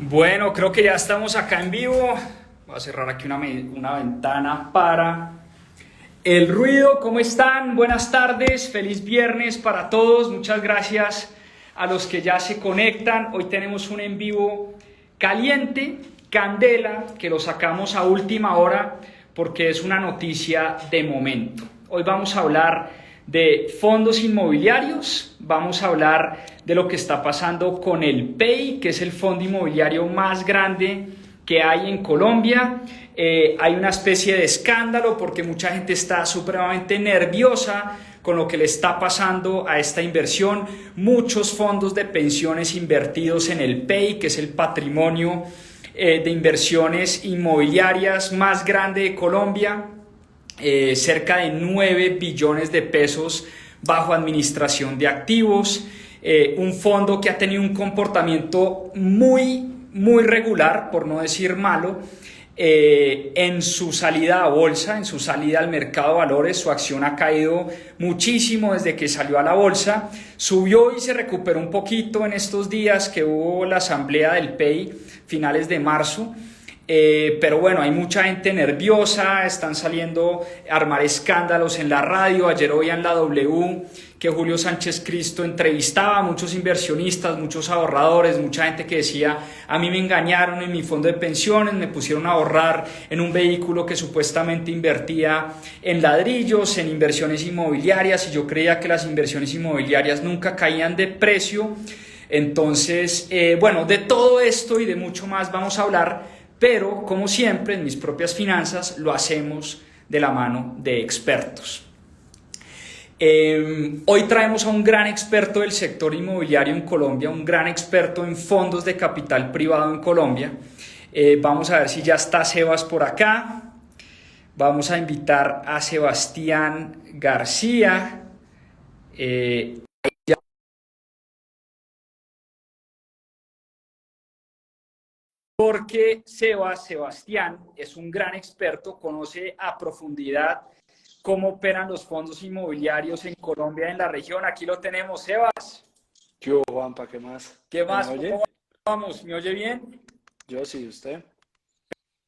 Bueno, creo que ya estamos acá en vivo. Voy a cerrar aquí una ventana para el ruido. ¿Cómo están? Buenas tardes, feliz viernes para todos. Muchas gracias a los que ya se conectan. Hoy tenemos un en vivo caliente, candela, que lo sacamos a última hora porque es una noticia de momento. Hoy vamos a hablar de fondos inmobiliarios, vamos a hablar de lo que está pasando con el PEI, que es el fondo inmobiliario más grande que hay en Colombia. Hay una especie de escándalo porque mucha gente está supremamente nerviosa con lo que le está pasando a esta inversión. Muchos fondos de pensiones invertidos en el PEI, que es el patrimonio de inversiones inmobiliarias más grande de Colombia. Cerca de 9 billones de pesos bajo administración de activos. Un fondo que ha tenido un comportamiento muy regular, por no decir malo, en su salida a bolsa, en su salida al mercado de valores. Su acción ha caído muchísimo desde que salió a la bolsa. Subió y se recuperó un poquito en estos días que hubo la asamblea del PEI, finales de marzo. Pero bueno, hay mucha gente nerviosa, están saliendo a armar escándalos en la radio. Ayer oían la W que Julio Sánchez Cristo entrevistaba a muchos inversionistas, muchos ahorradores, mucha gente que decía: a mí me engañaron en mi fondo de pensiones, me pusieron a ahorrar en un vehículo que supuestamente invertía en ladrillos, en inversiones inmobiliarias, y yo creía que las inversiones inmobiliarias nunca caían de precio. Entonces, bueno, de todo esto y de mucho más vamos a hablar, pero como siempre en mis propias finanzas lo hacemos de la mano de expertos. Hoy traemos a un gran experto del sector inmobiliario en Colombia, un gran experto en fondos de capital privado en Colombia. Vamos a ver si ya está Sebas por acá. Vamos a invitar a Sebastián García. Eh, Porque Sebastián es un gran experto, conoce a profundidad cómo operan los fondos inmobiliarios en Colombia, en la región. Aquí lo tenemos, Sebas. ¿Qué hubo, Juanpa? ¿Qué más? ¿Qué ¿Me más? ¿Cómo oye? vamos? ¿Me oye bien? Yo sí, ¿usted?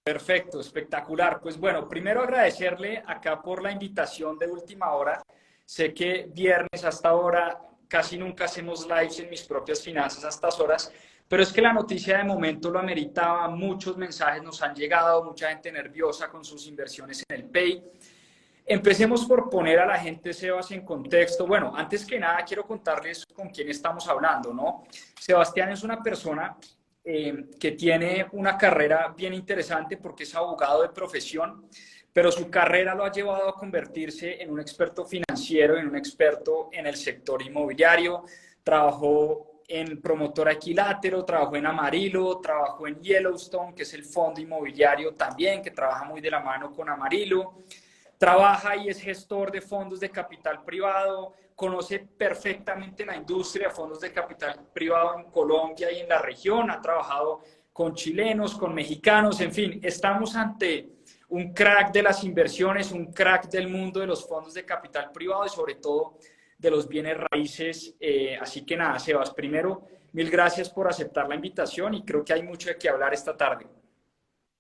Perfecto, espectacular. Pues bueno, primero agradecerle acá por la invitación de última hora. Sé que viernes hasta ahora casi nunca hacemos lives en mis propias finanzas a estas horas, pero es que la noticia de momento lo ameritaba. Muchos mensajes nos han llegado, mucha gente nerviosa con sus inversiones en el PEI. Empecemos por poner a la gente, Sebas, en contexto. Bueno, antes que nada quiero contarles con quién estamos hablando, ¿no? Sebastián es una persona que tiene una carrera bien interesante porque es abogado de profesión, pero su carrera lo ha llevado a convertirse en un experto financiero, en un experto en el sector inmobiliario. Trabajó en Promotora Equilátero, trabajó en Amarillo, trabajó en Yellowstone, que es el fondo inmobiliario también, que trabaja muy de la mano con Amarillo. Trabaja y es gestor de fondos de capital privado, conoce perfectamente la industria de fondos de capital privado en Colombia y en la región. Ha trabajado con chilenos, con mexicanos, en fin, estamos ante un crack de las inversiones, un crack del mundo de los fondos de capital privado y sobre todo de los bienes raíces. Así que nada, Sebas, primero, mil gracias por aceptar la invitación y creo que hay mucho de qué hablar esta tarde.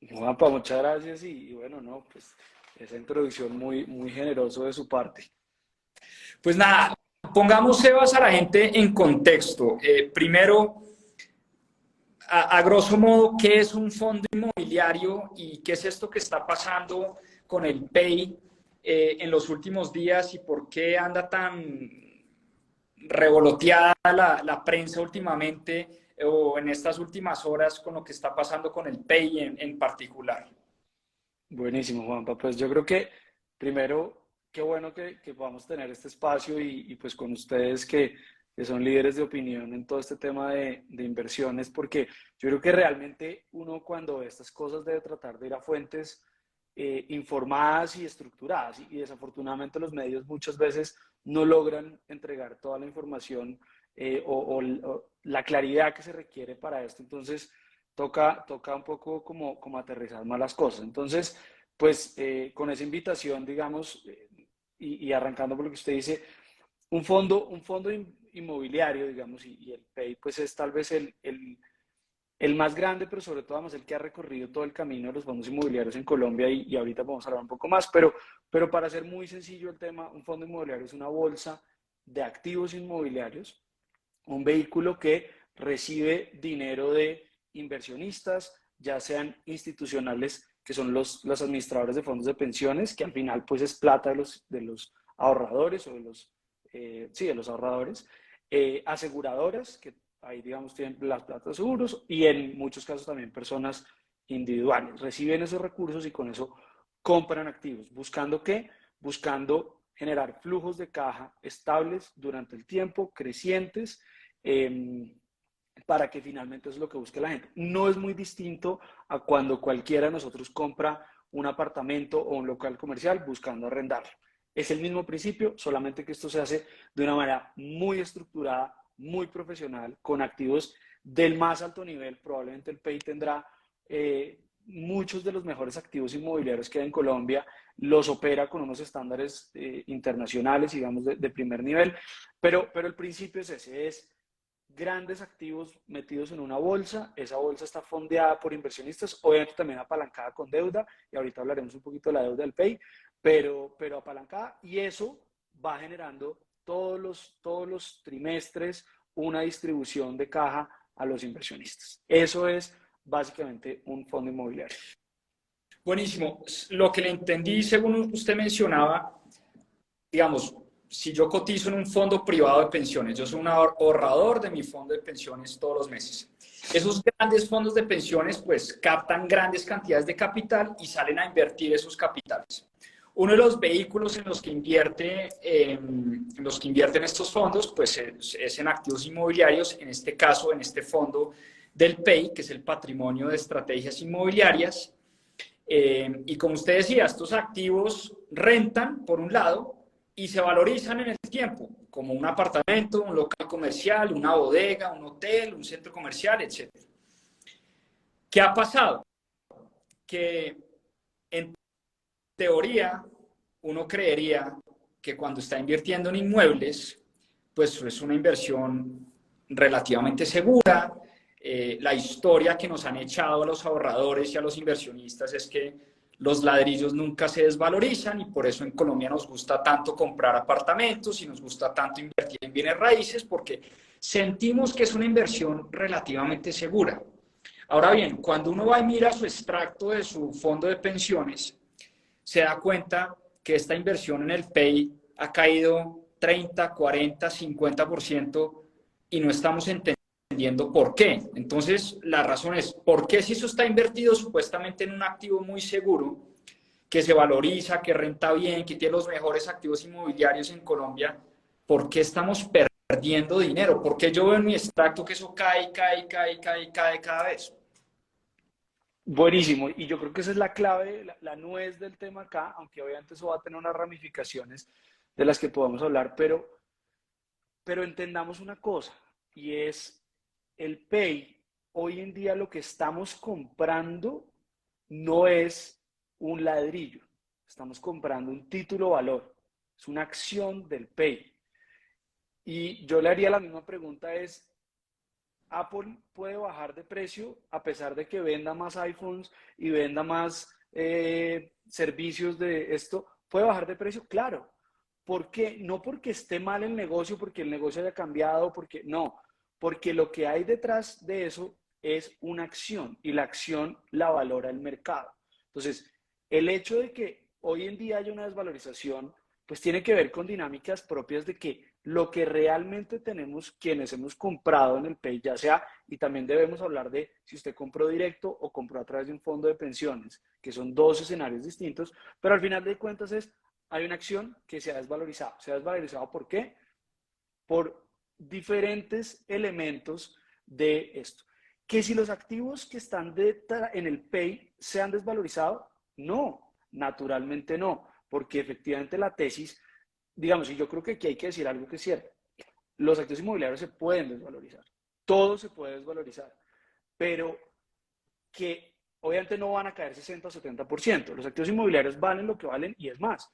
Juanpa, muchas gracias y bueno, no, pues esa introducción muy generoso de su parte. Pues nada, pongamos, Sebas, a la gente en contexto. Primero, a grosso modo, ¿qué es un fondo inmobiliario y qué es esto que está pasando con el PEI en los últimos días y por qué anda tan revoloteada la prensa últimamente o en estas últimas horas con lo que está pasando con el PEI en particular? Buenísimo, Juanpa. Pues yo creo que primero, qué bueno que podamos tener este espacio y pues con ustedes que son líderes de opinión en todo este tema de inversiones, porque yo creo que realmente uno cuando ve estas cosas debe tratar de ir a fuentes informadas y estructuradas y desafortunadamente los medios muchas veces no logran entregar toda la información o la claridad que se requiere para esto. Entonces, toca un poco como aterrizar más las cosas. Entonces, pues con esa invitación, digamos, y arrancando por lo que usted dice, un fondo inmobiliario, digamos, y el PEI, pues es tal vez el más grande, pero sobre todo además el que ha recorrido todo el camino de los fondos inmobiliarios en Colombia y ahorita vamos a hablar un poco más, pero para hacer muy sencillo el tema, un fondo inmobiliario es una bolsa de activos inmobiliarios, un vehículo que recibe dinero de inversionistas, ya sean institucionales, que son los administradores de fondos de pensiones, que al final pues es plata de los ahorradores o de sí, de los ahorradores, aseguradoras, que ahí digamos tienen las platas seguros, y en muchos casos también personas individuales. Reciben esos recursos y con eso compran activos. ¿Buscando qué? Buscando generar flujos de caja estables durante el tiempo, crecientes, para que finalmente eso es lo que busque la gente. No es muy distinto a cuando cualquiera de nosotros compra un apartamento o un local comercial buscando arrendarlo. Es el mismo principio, solamente que esto se hace de una manera muy estructurada, muy profesional, con activos del más alto nivel. Probablemente el PEI tendrá muchos de los mejores activos inmobiliarios que hay en Colombia, los opera con unos estándares internacionales, digamos, de primer nivel, pero el principio es ese, es grandes activos metidos en una bolsa, esa bolsa está fondeada por inversionistas, obviamente también apalancada con deuda, y ahorita hablaremos un poquito de la deuda del PEI, pero apalancada, y eso va generando todos los trimestres una distribución de caja a los inversionistas. Eso es básicamente un fondo inmobiliario. Buenísimo. Lo que le entendí, según usted mencionaba, digamos, si yo cotizo en un fondo privado de pensiones, yo soy un ahorrador de mi fondo de pensiones todos los meses. Esos grandes fondos de pensiones pues captan grandes cantidades de capital y salen a invertir esos capitales. Uno de los vehículos en los que invierten estos fondos pues es en activos inmobiliarios, en este caso en este fondo del PEI, que es el Patrimonio de Estrategias Inmobiliarias. Y como usted decía, estos activos rentan por un lado y se valorizan en el tiempo, como un apartamento, un local comercial, una bodega, un hotel, un centro comercial, etc. ¿Qué ha pasado? Que en teoría uno creería que cuando está invirtiendo en inmuebles, pues es una inversión relativamente segura. La historia que nos han echado a los ahorradores y a los inversionistas es que los ladrillos nunca se desvalorizan y por eso en Colombia nos gusta tanto comprar apartamentos y nos gusta tanto invertir en bienes raíces porque sentimos que es una inversión relativamente segura. Ahora bien, cuando uno va y mira su extracto de su fondo de pensiones, se da cuenta que esta inversión en el PEI ha caído 30, 40, 50% y no estamos entendiendo por qué. Entonces, la razón es, ¿por qué si eso está invertido supuestamente en un activo muy seguro, que se valoriza, que renta bien, que tiene los mejores activos inmobiliarios en Colombia, por qué estamos perdiendo dinero? ¿Por qué yo veo en mi extracto que eso cae, cae, cae, cae, cae cada vez? Buenísimo, y yo creo que esa es la clave, la nuez del tema acá, aunque obviamente eso va a tener unas ramificaciones de las que podamos hablar, pero entendamos una cosa, y es el PEI, hoy en día lo que estamos comprando no es un ladrillo, estamos comprando un título valor, es una acción del PEI. Y yo le haría la misma pregunta, es, ¿Apple puede bajar de precio a pesar de que venda más iPhones y venda más servicios de esto? ¿Puede bajar de precio? Claro. ¿Por qué? No porque esté mal el negocio, porque el negocio haya cambiado, porque no, porque lo que hay detrás de eso es una acción y la acción la valora el mercado. Entonces, el hecho de que hoy en día haya una desvalorización, pues tiene que ver con dinámicas propias de que lo que realmente tenemos quienes hemos comprado en el PEI, ya sea, y también debemos hablar de si usted compró directo o compró a través de un fondo de pensiones, que son dos escenarios distintos, pero al final de cuentas hay una acción que se ha desvalorizado. ¿Se ha desvalorizado por qué? Por diferentes elementos de esto. Que si los activos que están en el PEI se han desvalorizado, no, naturalmente no, porque efectivamente la tesis, digamos, y yo creo que aquí hay que decir algo que es cierto, los activos inmobiliarios se pueden desvalorizar, todo se puede desvalorizar, pero que obviamente no van a caer 60 o 70%. Los activos inmobiliarios valen lo que valen y es más.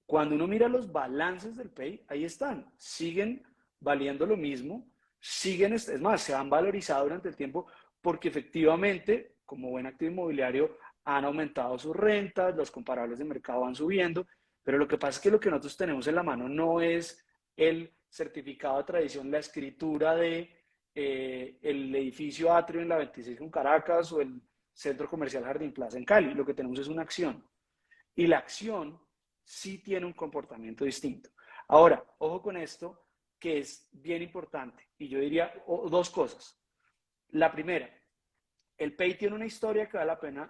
Cuando uno mira los balances del PEI, ahí están, siguen valiendo lo mismo, siguen, es más, se han valorizado durante el tiempo porque efectivamente, como buen activo inmobiliario, han aumentado sus rentas, los comparables de mercado van subiendo, pero lo que pasa es que lo que nosotros tenemos en la mano no es el certificado de tradición, la escritura de el edificio Atrio en la 26 con Caracas o el centro comercial Jardín Plaza en Cali. Lo que tenemos es una acción. Y la acción sí tiene un comportamiento distinto. Ahora, ojo con esto, que es bien importante. Y yo diría dos cosas. La primera, el PEI tiene una historia que vale la pena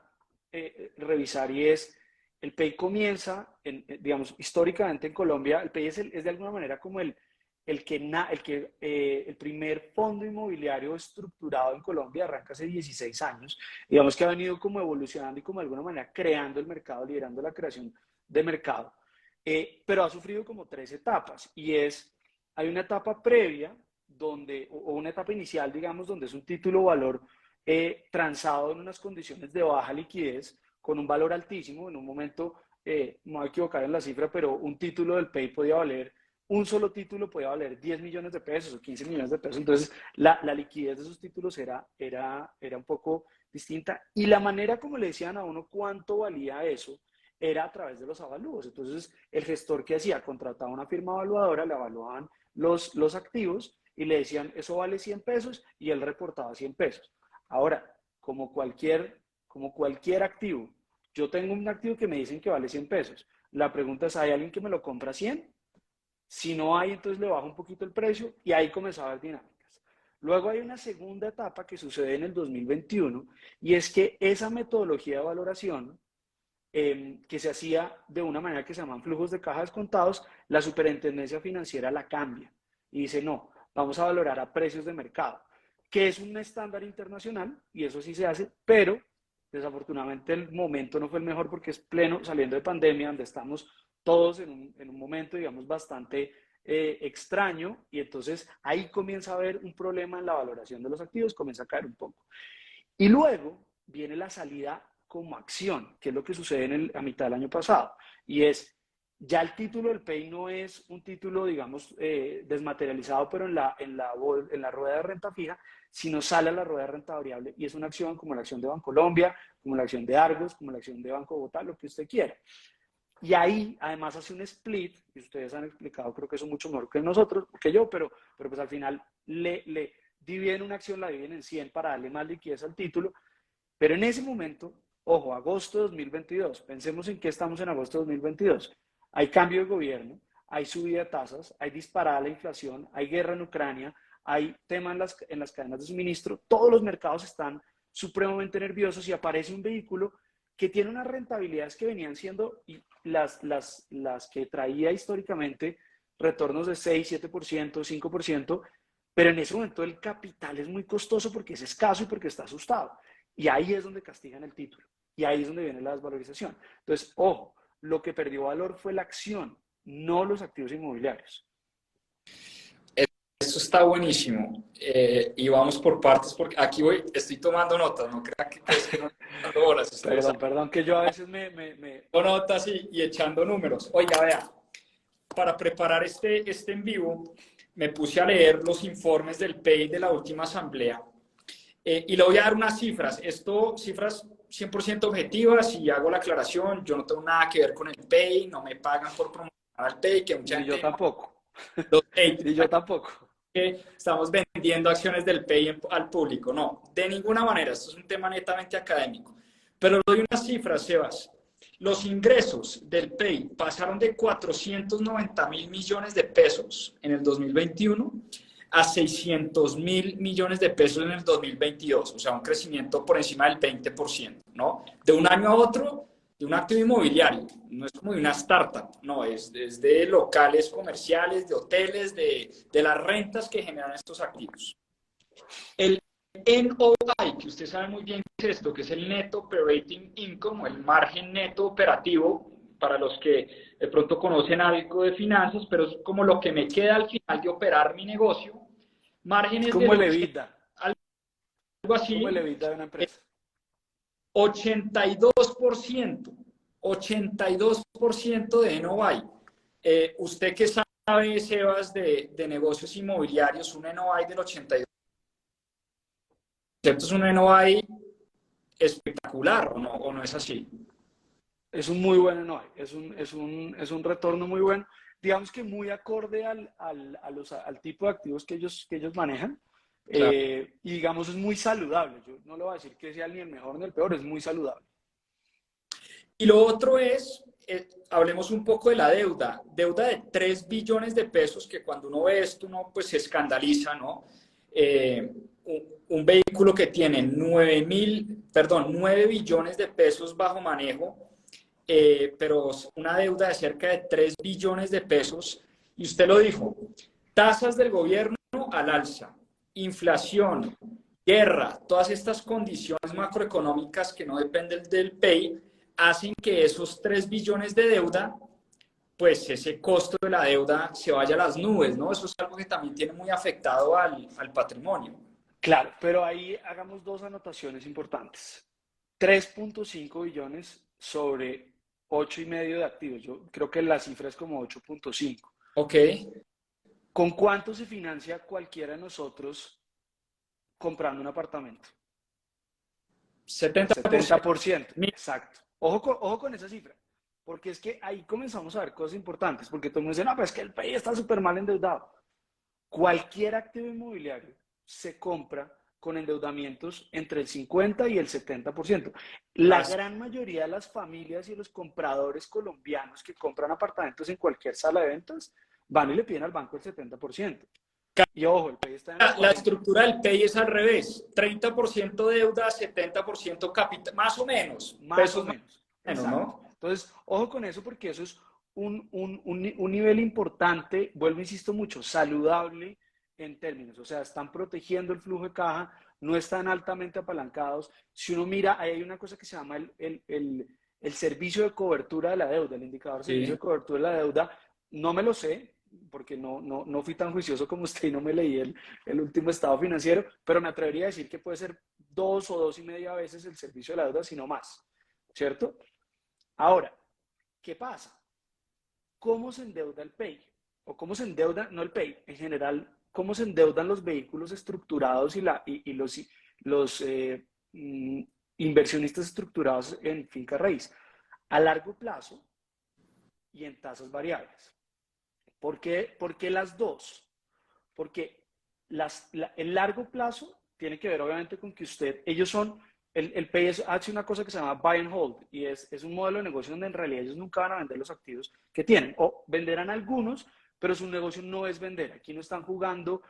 revisar y es, el PEI comienza, digamos, históricamente en Colombia, el PEI es de alguna manera como el primer fondo inmobiliario estructurado en Colombia, arranca hace 16 años, digamos que ha venido como evolucionando y como de alguna manera creando el mercado, liderando la creación de mercado, pero ha sufrido como tres etapas y hay una etapa previa o una etapa inicial, digamos, donde es un título valor transado en unas condiciones de baja liquidez, con un valor altísimo, en un momento, no voy a equivocar en la cifra, pero un título del PEI podía valer, un solo título podía valer 10 millones de pesos o 15 millones de pesos, entonces la liquidez de esos títulos era un poco distinta, y la manera como le decían a uno cuánto valía eso, era a través de los avalúos. Entonces el gestor que hacía, contrataba una firma evaluadora, le evaluaban los activos y le decían, eso vale 100 pesos, y él reportaba 100 pesos. Ahora, como cualquier activo, yo tengo un activo que me dicen que vale 100 pesos. La pregunta es, ¿hay alguien que me lo compra 100? Si no hay, entonces le bajo un poquito el precio y ahí comenzaba a haber dinámicas. Luego hay una segunda etapa que sucede en el 2021 y es que esa metodología de valoración que se hacía de una manera que se llaman flujos de caja descontados, la superintendencia financiera la cambia y dice, no, vamos a valorar a precios de mercado, que es un estándar internacional y eso sí se hace, pero desafortunadamente el momento no fue el mejor porque es pleno saliendo de pandemia, donde estamos todos en un momento, digamos, bastante extraño, y entonces ahí comienza a haber un problema en la valoración de los activos, comienza a caer un poco. Y luego viene la salida como acción, que es lo que sucede a mitad del año pasado, y es, ya el título del PEI no es un título, digamos, desmaterializado, pero en la rueda de renta fija, sino sale a la rueda de renta variable y es una acción como la acción de Bancolombia, como la acción de Argos, como la acción de Banco Bogotá, lo que usted quiera. Y ahí además hace un split, y ustedes han explicado, creo que eso mucho mejor que nosotros, que yo, pero pues al final le dividen una acción, la dividen en 100 para darle más liquidez al título, pero en ese momento, ojo, agosto de 2022, pensemos en qué estamos en agosto de 2022. Hay cambio de gobierno, hay subida de tasas, hay disparada la inflación, hay guerra en Ucrania, hay tema en las cadenas de suministro, todos los mercados están supremamente nerviosos y aparece un vehículo que tiene unas rentabilidades que venían siendo las que traía históricamente retornos de 6, 7%, 5%, pero en ese momento el capital es muy costoso porque es escaso y porque está asustado. Y ahí es donde castigan el título. Y ahí es donde viene la desvalorización. Entonces, ojo, lo que perdió valor fue la acción, no los activos inmobiliarios. Esto está buenísimo. Y vamos por partes, porque aquí estoy tomando notas, no crea que es que no estoy dando bolas. Perdón, que yo a veces Tomando notas y echando números. Oiga, vea, para preparar este en vivo, me puse a leer los informes del PEI de la última asamblea. Y le voy a dar unas cifras. Cifras 100% objetivas, y hago la aclaración, yo no tengo nada que ver con el PEI, no me pagan por promocionar al PEI, que mucha gente... Yo tampoco. Y yo tampoco. Que estamos vendiendo acciones del PEI al público. No, de ninguna manera. Esto es un tema netamente académico. Pero doy unas cifras, Sebas. Los ingresos del PEI pasaron de 490.000 millones de pesos en el 2021 a 600.000 millones de pesos en el 2022. O sea, un crecimiento por encima del 20%, ¿no? De un año a otro, de un activo inmobiliario. No es como de una startup, no, es de locales comerciales, de hoteles, de las rentas que generan estos activos. El NOI, que usted sabe muy bien qué es esto, que es el Net Operating Income, o el margen neto operativo, para los que de pronto conocen algo de finanzas, pero es como lo que me queda al final de operar mi negocio. Márgenes como el EBITDA. Algo así. Como el EBITDA de una empresa. 82%, 82% de NOI. ¿Usted qué sabe, Sebas, de negocios inmobiliarios? Un NOI del 82%. ¿cierto? Es un NOI espectacular, o no es así? Es un muy buen NOI, es un retorno muy bueno, digamos que muy acorde al tipo de activos que ellos manejan. Claro. Y digamos es muy saludable. Yo no le voy a decir que sea ni el mejor ni el peor, es muy saludable. Y lo otro es, hablemos un poco de la deuda. Deuda de 3 billones de pesos, que cuando uno ve esto, uno pues se escandaliza, ¿no? Un vehículo que tiene 9 billones de pesos bajo manejo, pero una deuda de cerca de 3 billones de pesos. Y usted lo dijo, tasas del gobierno al alza, inflación, guerra, todas estas condiciones macroeconómicas que no dependen del PEI, hacen que esos 3 billones de deuda, pues ese costo de la deuda se vaya a las nubes, ¿no? Eso es algo que también tiene muy afectado al patrimonio. Claro, pero ahí hagamos dos anotaciones importantes. 3.5 billones sobre 8,5 de activos. Yo creo que la cifra es como 8.5. Ok, ¿Con cuánto se financia cualquiera de nosotros comprando un apartamento? 70%. 70%, exacto. Ojo con esa cifra, porque es que ahí comenzamos a ver cosas importantes, porque todo el mundo dice, no, pero es que el país está súper mal endeudado. Cualquier activo inmobiliario se compra con endeudamientos entre el 50 y el 70%. La gran mayoría de las familias y los compradores colombianos que compran apartamentos en cualquier sala de ventas van y le piden al banco el 70%. Y ojo, el país está en el La 40. estructura del PEI es al revés, 30% deuda, 70% capital, más o menos, Más o pesos más menos, o menos, exacto. ¿no? Entonces, ojo con eso porque eso es un nivel importante, vuelvo, insisto mucho, saludable en términos, o sea, están protegiendo el flujo de caja, no están altamente apalancados. Si uno mira, ahí hay una cosa que se llama el servicio de cobertura de la deuda, el indicador de servicio Sí. de cobertura de la deuda, no me lo sé, porque no fui tan juicioso como usted y no me leí el último estado financiero, pero me atrevería a decir que puede ser 2 o 2,5 veces el servicio de la deuda, sino más, ¿cierto? Ahora, ¿qué pasa? ¿Cómo se endeuda el PEI? ¿O cómo se endeuda, no el PEI, en general, cómo se endeudan los vehículos estructurados y los inversionistas estructurados en finca raíz? A largo plazo y en tasas variables. ¿Por qué las dos? Porque el largo plazo tiene que ver obviamente con que ellos son, el PEI hace una cosa que se llama buy and hold y es un modelo de negocio donde en realidad ellos nunca van a vender los activos que tienen o venderán algunos, pero su negocio no es vender. Aquí no están jugando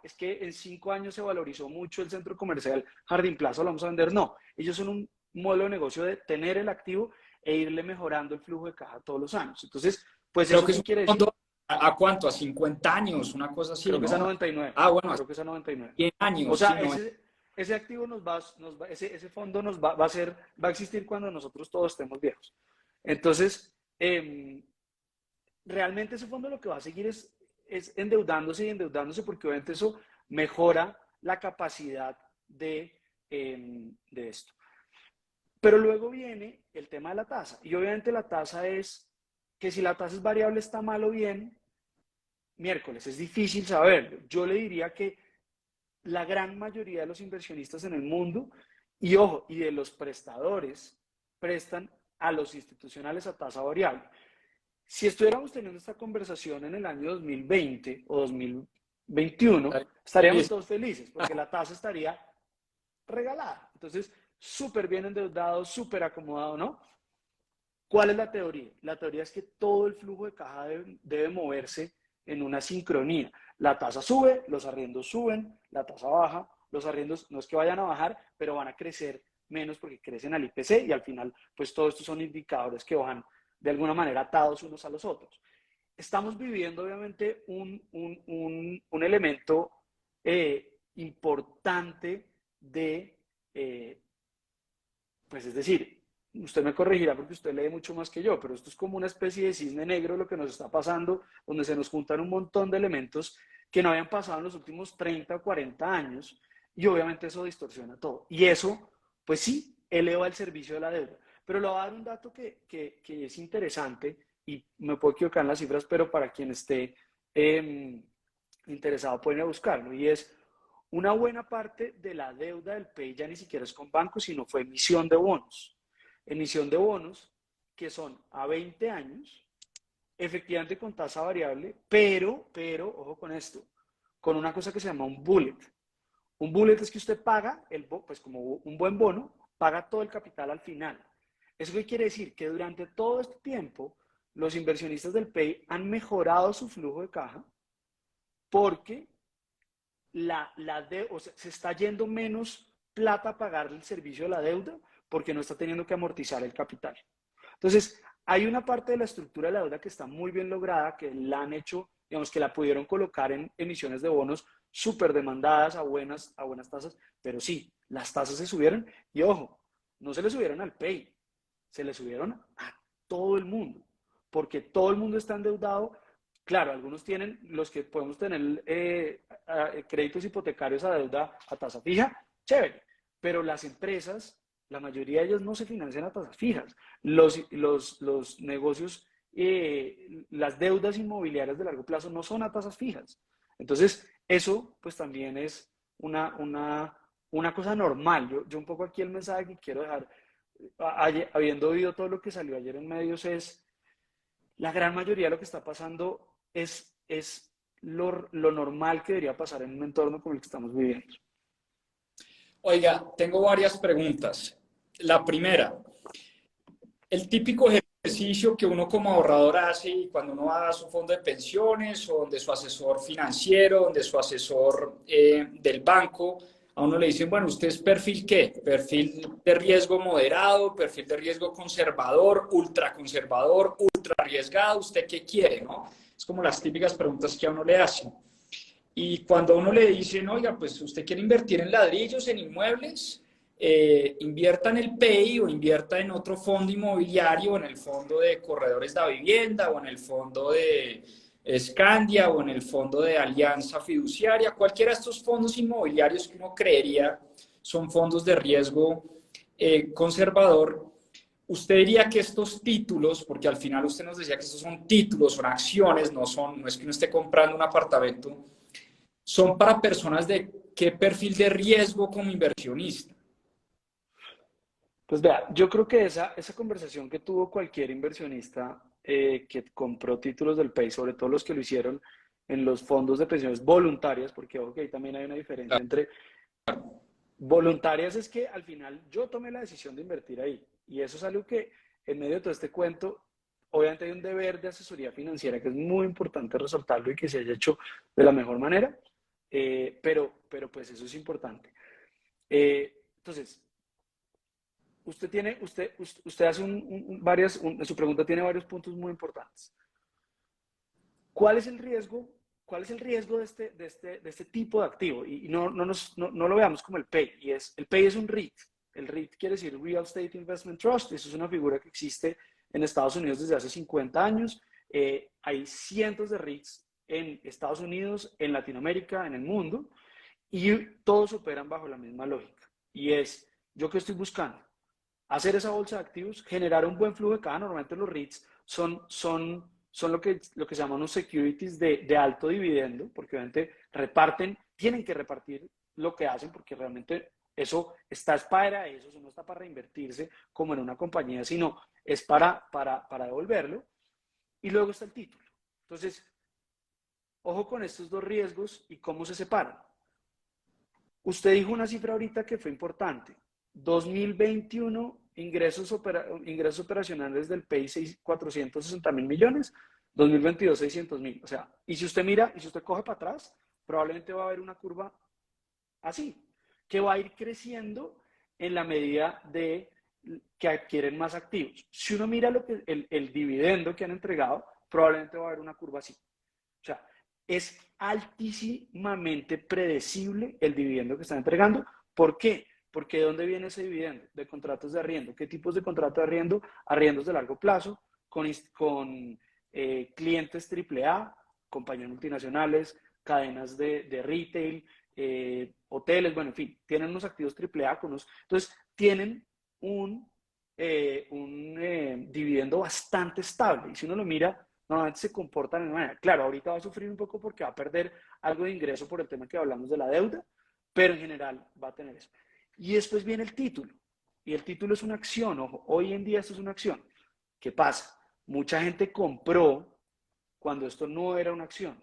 es que en 5 años se valorizó mucho el centro comercial Jardín Plaza, lo vamos a vender. No, ellos son un modelo de negocio de tener el activo e irle mejorando el flujo de caja todos los años. Entonces, pues Creo eso que es qué un quiere decir? fondo, ¿a cuánto? ¿A 50 años? Una cosa así, Creo que es a ¿no? 99. Ah, bueno, a Creo que es a 99. 100 O años, sea, sí, no. ese activo ese fondo va a existir cuando nosotros todos estemos viejos. Entonces, realmente ese fondo lo que va a seguir es endeudándose y endeudándose porque obviamente eso mejora la capacidad de esto. Pero luego viene el tema de la tasa. Y obviamente la tasa es que si la tasa es variable está mal o bien, miércoles, es difícil saberlo. Yo le diría que la gran mayoría de los inversionistas en el mundo, y ojo, y de los prestadores, prestan a los institucionales a tasa variable. Si estuviéramos teniendo esta conversación en el año 2020 o 2021, estaríamos Feliz. todos felices porque la tasa estaría regalada. Entonces, súper bien endeudado, súper acomodado, ¿no? ¿Cuál es la teoría? La teoría es que todo el flujo de caja debe moverse en una sincronía. La tasa sube, los arriendos suben, la tasa baja, los arriendos no es que vayan a bajar, pero van a crecer menos porque crecen al IPC y al final, pues todos estos son indicadores que van de alguna manera atados unos a los otros. Estamos viviendo obviamente un elemento importante pues es decir, usted me corregirá porque usted lee mucho más que yo, pero esto es como una especie de cisne negro lo que nos está pasando, donde se nos juntan un montón de elementos que no habían pasado en los últimos 30 o 40 años y obviamente eso distorsiona todo. Y eso, pues sí, eleva el servicio de la deuda. Pero le voy a dar un dato que es interesante y me puedo equivocar en las cifras, pero para quien esté interesado pueden buscarlo y es una buena parte de la deuda del PEI ya ni siquiera es con bancos, sino fue emisión de bonos. Emisión de bonos que son a 20 años, efectivamente con tasa variable, pero, ojo con esto, con una cosa que se llama un bullet. Un bullet es que usted paga, pues como un buen bono, paga todo el capital al final. ¿Eso qué quiere decir? Que durante todo este tiempo, los inversionistas del PEI han mejorado su flujo de caja porque o sea, se está yendo menos plata a pagar el servicio de la deuda porque no está teniendo que amortizar el capital. Entonces, hay una parte de la estructura de la deuda que está muy bien lograda, que la han hecho, digamos, que la pudieron colocar en emisiones de bonos súper demandadas a buenas tasas, pero sí, las tasas se subieron y ojo, no se le subieron al PEI, se le subieron a todo el mundo, porque todo el mundo está endeudado. Claro, algunos tienen, los que podemos tener créditos hipotecarios a deuda a tasa fija, chévere, pero las empresas, la mayoría de ellas no se financian a tasas fijas. Los negocios, las deudas inmobiliarias de largo plazo no son a tasas fijas. Entonces, eso pues también es una cosa normal. Yo un poco aquí el mensaje que quiero dejar, habiendo oído todo lo que salió ayer en medios, es la gran mayoría de lo que está pasando es lo normal que debería pasar en un entorno como el que estamos viviendo. Oiga, tengo varias preguntas. La primera, el típico ejercicio que uno como ahorrador hace cuando uno va a su fondo de pensiones o donde su asesor financiero, donde su asesor del banco, a uno le dicen, bueno, ¿usted es perfil qué? ¿Perfil de riesgo moderado, perfil de riesgo conservador, ultra conservador, ultra arriesgado? ¿Usted qué quiere, no? Es como las típicas preguntas que a uno le hacen. Y cuando a uno le dicen, oiga, pues usted quiere invertir en ladrillos, en inmuebles, invierta en el PEI o invierta en otro fondo inmobiliario, en el fondo de corredores de vivienda o en el fondo de Scandia o en el fondo de Alianza Fiduciaria, cualquiera de estos fondos inmobiliarios que uno creería son fondos de riesgo conservador. Usted diría que estos títulos, porque al final usted nos decía que estos son títulos, son acciones, no es que uno esté comprando un apartamento, son para personas de qué perfil de riesgo como inversionista. Pues vea, yo creo que esa conversación que tuvo cualquier inversionista que compró títulos del PEI, sobre todo los que lo hicieron en los fondos de pensiones voluntarias, porque ojo que ahí también hay una diferencia entre voluntarias, es que al final yo tomé la decisión de invertir ahí. Y eso es algo que en medio de todo este cuento, obviamente hay un deber de asesoría financiera que es muy importante resaltarlo y que se haya hecho de la mejor manera, pero pues eso es importante. Entonces, usted hace su pregunta tiene varios puntos muy importantes. ¿Cuál es el riesgo? ¿Cuál es el riesgo de este tipo de activo? Y no lo veamos como el PEI. El PEI es un REIT. El REIT quiere decir Real Estate Investment Trust. Eso es una figura que existe en Estados Unidos desde hace 50 años. Hay cientos de REITs en Estados Unidos, en Latinoamérica, en el mundo, y todos operan bajo la misma lógica. Y es, ¿yo qué estoy buscando? Hacer esa bolsa de activos, generar un buen flujo de caja. Normalmente los REITs son lo que se llaman unos securities de alto dividendo, porque obviamente tienen que repartir lo que hacen, porque realmente eso es para eso no está para reinvertirse como en una compañía, sino es para devolverlo. Y luego está el título. Entonces, ojo con estos dos riesgos y cómo se separan. Usted dijo una cifra ahorita que fue importante. 2021, ingresos operacionales del PEI, 460.000 millones. 2022, 600.000. O sea, y si usted coge para atrás, probablemente va a haber una curva así, que va a ir creciendo en la medida de que adquieren más activos. Si uno mira el dividendo que han entregado, probablemente va a haber una curva así. O sea, es altísimamente predecible el dividendo que están entregando. ¿Por qué? Porque ¿de dónde viene ese dividendo? De contratos de arriendo. ¿Qué tipos de contratos de arriendo? Arriendos de largo plazo, con clientes AAA, compañías multinacionales, cadenas de retail, hoteles, bueno, en fin, tienen unos activos AAA con unos, entonces tienen un dividendo bastante estable. Y si uno lo mira, normalmente se comportan de manera. Claro, ahorita va a sufrir un poco porque va a perder algo de ingreso por el tema que hablamos de la deuda, pero en general va a tener eso. Y después viene el título, y el título es una acción, ojo, hoy en día esto es una acción. ¿Qué pasa? Mucha gente compró cuando esto no era una acción.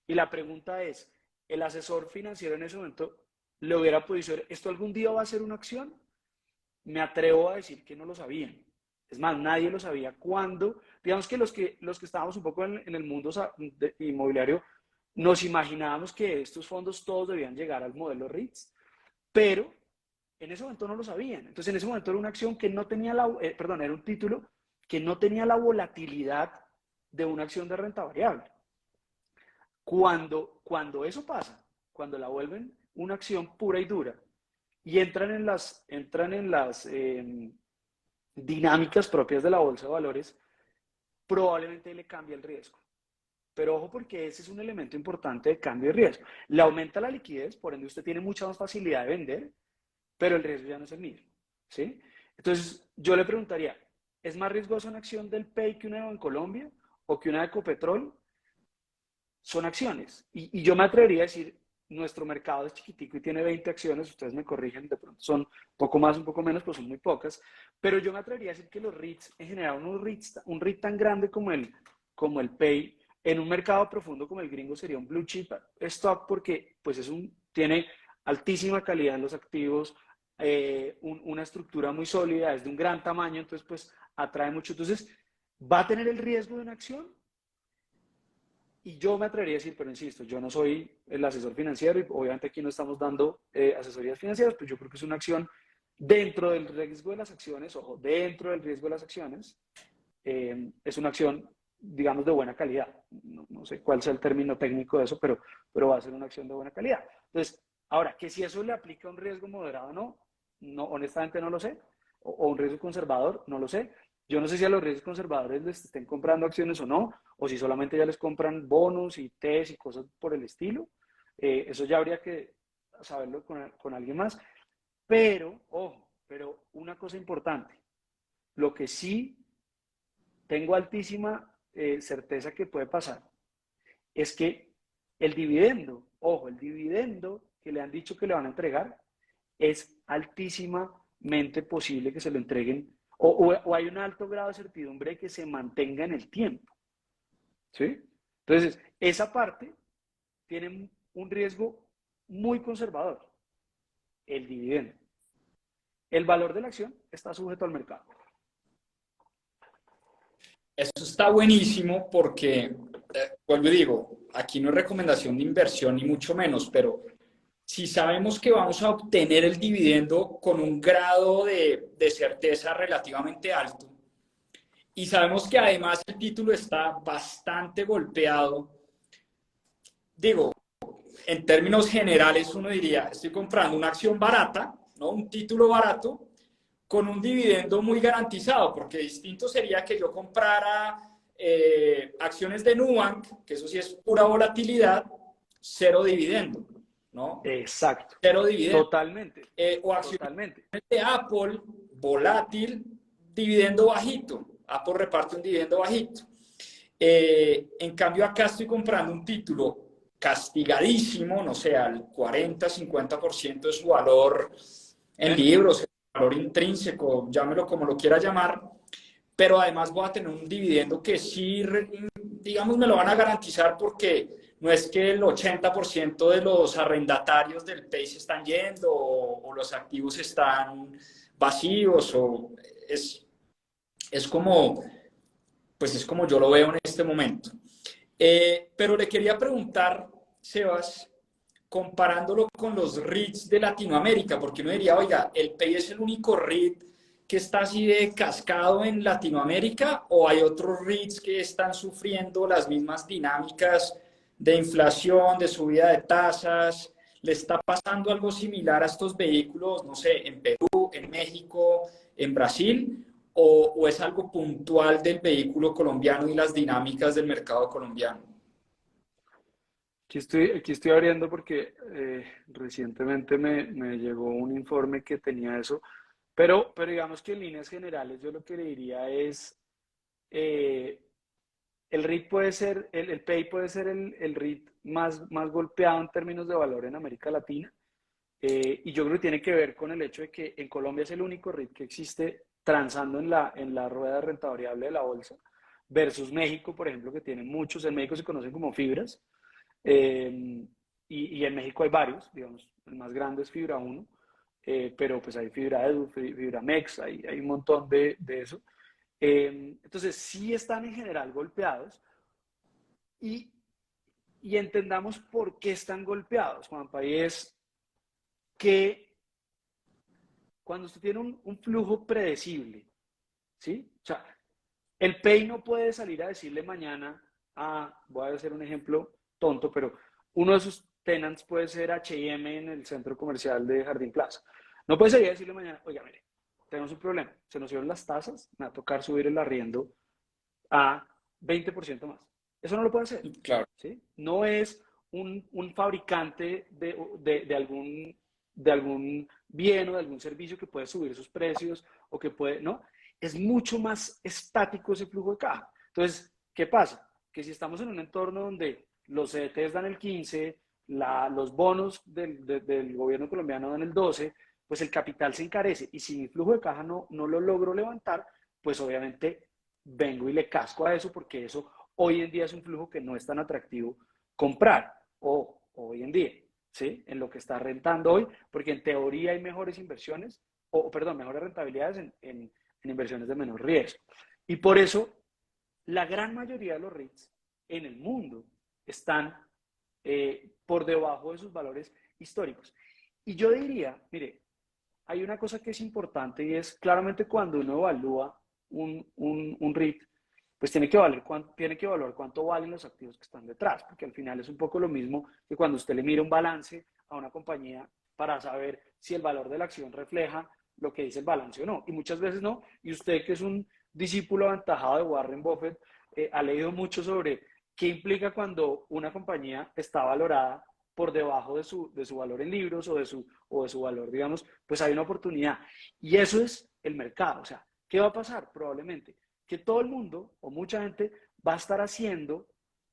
Y la pregunta es, ¿el asesor financiero en ese momento le hubiera podido decir, ¿esto algún día va a ser una acción? Me atrevo a decir que no lo sabían. Es más, nadie lo sabía cuándo. Digamos que los que estábamos un poco en el mundo inmobiliario, nos imaginábamos que estos fondos todos debían llegar al modelo REITs, pero en ese momento no lo sabían. Entonces, en ese momento era una acción que no tenía perdón, era un título que no tenía la volatilidad de una acción de renta variable. Cuando eso pasa, cuando la vuelven una acción pura y dura y entran en las dinámicas propias de la bolsa de valores, probablemente le cambia el riesgo. Pero ojo porque ese es un elemento importante de cambio de riesgo. Le aumenta la liquidez, por ende usted tiene mucha más facilidad de vender, pero el riesgo ya no es el mismo. ¿Sí? Entonces, yo le preguntaría, ¿es más riesgosa una acción del PEI que una en Colombia o que una de Ecopetrol? Son acciones. Y yo me atrevería a decir, nuestro mercado es chiquitico y tiene 20 acciones, ustedes me corrigen, de pronto son poco más, un poco menos, pues son muy pocas, pero yo me atrevería a decir que los REITs, en general, un REIT tan grande como el PEI, en un mercado profundo como el gringo sería un blue chip stock porque pues tiene altísima calidad en los activos, una estructura muy sólida, es de un gran tamaño, entonces pues atrae mucho. Entonces, ¿va a tener el riesgo de una acción? Y yo me atrevería a decir, pero insisto, yo no soy el asesor financiero y obviamente aquí no estamos dando asesorías financieras, pues yo creo que es una acción dentro del riesgo de las acciones, ojo, dentro del riesgo de las acciones, es una acción, digamos, de buena calidad. No sé cuál sea el término técnico de eso, pero va a ser una acción de buena calidad. Entonces, ahora, que si eso le aplica un riesgo moderado o no, no, honestamente no lo sé, o un riesgo conservador, no lo sé. Yo no sé si a los riesgos conservadores les estén comprando acciones o no, o si solamente ya les compran bonos y TES y cosas por el estilo. Eso ya habría que saberlo con alguien más. Pero, ojo, pero una cosa importante, lo que sí tengo altísima certeza que puede pasar es que el dividendo, ojo, el dividendo que le han dicho que le van a entregar es altísimamente posible que se lo entreguen o hay un alto grado de certidumbre de que se mantenga en el tiempo. ¿Sí? Entonces, esa parte tiene un riesgo muy conservador, el dividendo. El valor de la acción está sujeto al mercado. Eso está buenísimo porque, vuelvo y digo, aquí no es recomendación de inversión ni mucho menos, pero si sabemos que vamos a obtener el dividendo con un grado de certeza relativamente alto y sabemos que además el título está bastante golpeado, digo, en términos generales uno diría, estoy comprando una acción barata, ¿no? Un título barato con un dividendo muy garantizado, porque distinto sería que yo comprara acciones de Nubank, que eso sí es pura volatilidad, cero dividendo, ¿no? Exacto. Cero dividendo. Totalmente. O acciones Totalmente. de Apple, volátil, dividendo bajito. Apple reparte un dividendo bajito. En cambio, acá estoy comprando un título castigadísimo, no sé, al 40-50% de su valor en Menos. libros, valor intrínseco, llámelo como lo quiera llamar, pero además voy a tener un dividendo que sí, digamos, me lo van a garantizar porque no es que el 80% de los arrendatarios del PEI se están yendo o los activos están vacíos o es como, pues es como yo lo veo en este momento. Pero le quería preguntar, Sebas, comparándolo con los REITs de Latinoamérica, porque uno diría, oiga, ¿el PEI es el único REIT que está así de cascado en Latinoamérica o hay otros REITs que están sufriendo las mismas dinámicas de inflación, de subida de tasas? ¿Le está pasando algo similar a estos vehículos, no sé, en Perú, en México, en Brasil? ¿O es algo puntual del vehículo colombiano y las dinámicas del mercado colombiano? Aquí estoy abriendo porque recientemente me llegó un informe que tenía eso, pero digamos que en líneas generales yo lo que le diría es, eh, el REIT puede ser, el PEI puede ser el REIT más golpeado en términos de valor en América Latina, Y yo creo que tiene que ver con el hecho de que en Colombia es el único REIT que existe transando en la rueda de renta variable de la bolsa, versus México, por ejemplo, que tiene muchos. En México se conocen como fibras, y en México hay varios, digamos, el más grande es Fibra uno, pero pues hay Fibra Edu, Fibra Mex, hay un montón de eso. Entonces, sí están en general golpeados y, y entendamos por qué están golpeados, Juanpa, y es que cuando usted tiene un flujo predecible, ¿sí? O sea, el PEI no puede salir a decirle mañana voy a hacer un ejemplo tonto, pero uno de sus tenants puede ser H&M en el centro comercial de Jardín Plaza. No puede salir a decirle mañana, oiga, mire, tenemos un problema, se nos dieron las tasas, me va a tocar subir el arriendo a 20% más. Eso no lo puede hacer, Claro. ¿sí? No es un fabricante de algún bien o de algún servicio que puede subir sus precios o que puede, ¿no? Es mucho más estático ese flujo de caja. Entonces, ¿qué pasa? Que si estamos en un entorno donde los CDTs dan el 15, los bonos del gobierno colombiano dan el 12, pues el capital se encarece y si mi flujo de caja no lo logro levantar, pues obviamente vengo y le casco a eso porque eso hoy en día es un flujo que no es tan atractivo comprar o hoy en día, ¿sí? En lo que está rentando hoy, porque en teoría hay mejores inversiones, o perdón, mejores rentabilidades en inversiones de menor riesgo. Y por eso la gran mayoría de los REITs en el mundo están por debajo de sus valores históricos. Y yo diría, mire, hay una cosa que es importante y es claramente cuando uno evalúa un REIT, pues tiene que evaluar cuánto valen los activos que están detrás, porque al final es un poco lo mismo que cuando usted le mira un balance a una compañía para saber si el valor de la acción refleja lo que dice el balance o no. Y muchas veces no. Y usted, que es un discípulo aventajado de Warren Buffett, ha leído mucho sobre qué implica cuando una compañía está valorada por debajo de su valor en libros o de su valor, digamos, pues hay una oportunidad. Y eso es el mercado. O sea, ¿qué va a pasar? Probablemente que todo el mundo o mucha gente va a estar haciendo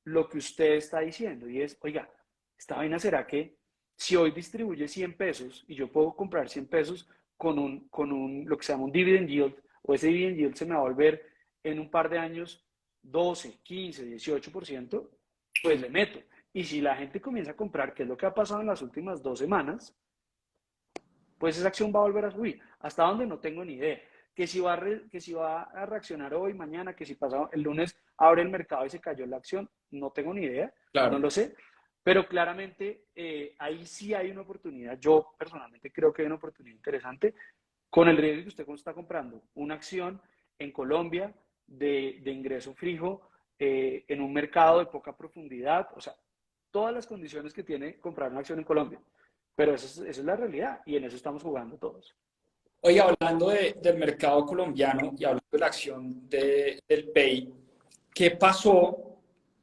lo que usted está diciendo. Y es, oiga, esta vaina será que si hoy distribuye 100 pesos y yo puedo comprar 100 pesos lo que se llama un dividend yield, o ese dividend yield se me va a volver en un par de años 12, 15, 18%, pues le meto. Y si la gente comienza a comprar, que es lo que ha pasado en las últimas 2 semanas, pues esa acción va a volver a subir. ¿Hasta dónde? No tengo ni idea. Que si va a reaccionar hoy, mañana, que si pasado el lunes abre el mercado y se cayó la acción, no tengo ni idea, no Claro. lo sé. Pero claramente ahí sí hay una oportunidad. Yo personalmente creo que hay una oportunidad interesante con el riesgo que usted está comprando una acción en Colombia de ingreso fijo, en un mercado de poca profundidad, o sea, todas las condiciones que tiene comprar una acción en Colombia. Pero esa es la realidad y en eso estamos jugando todos. Oye, hablando del mercado colombiano y hablando de la acción del PEI, ¿qué pasó?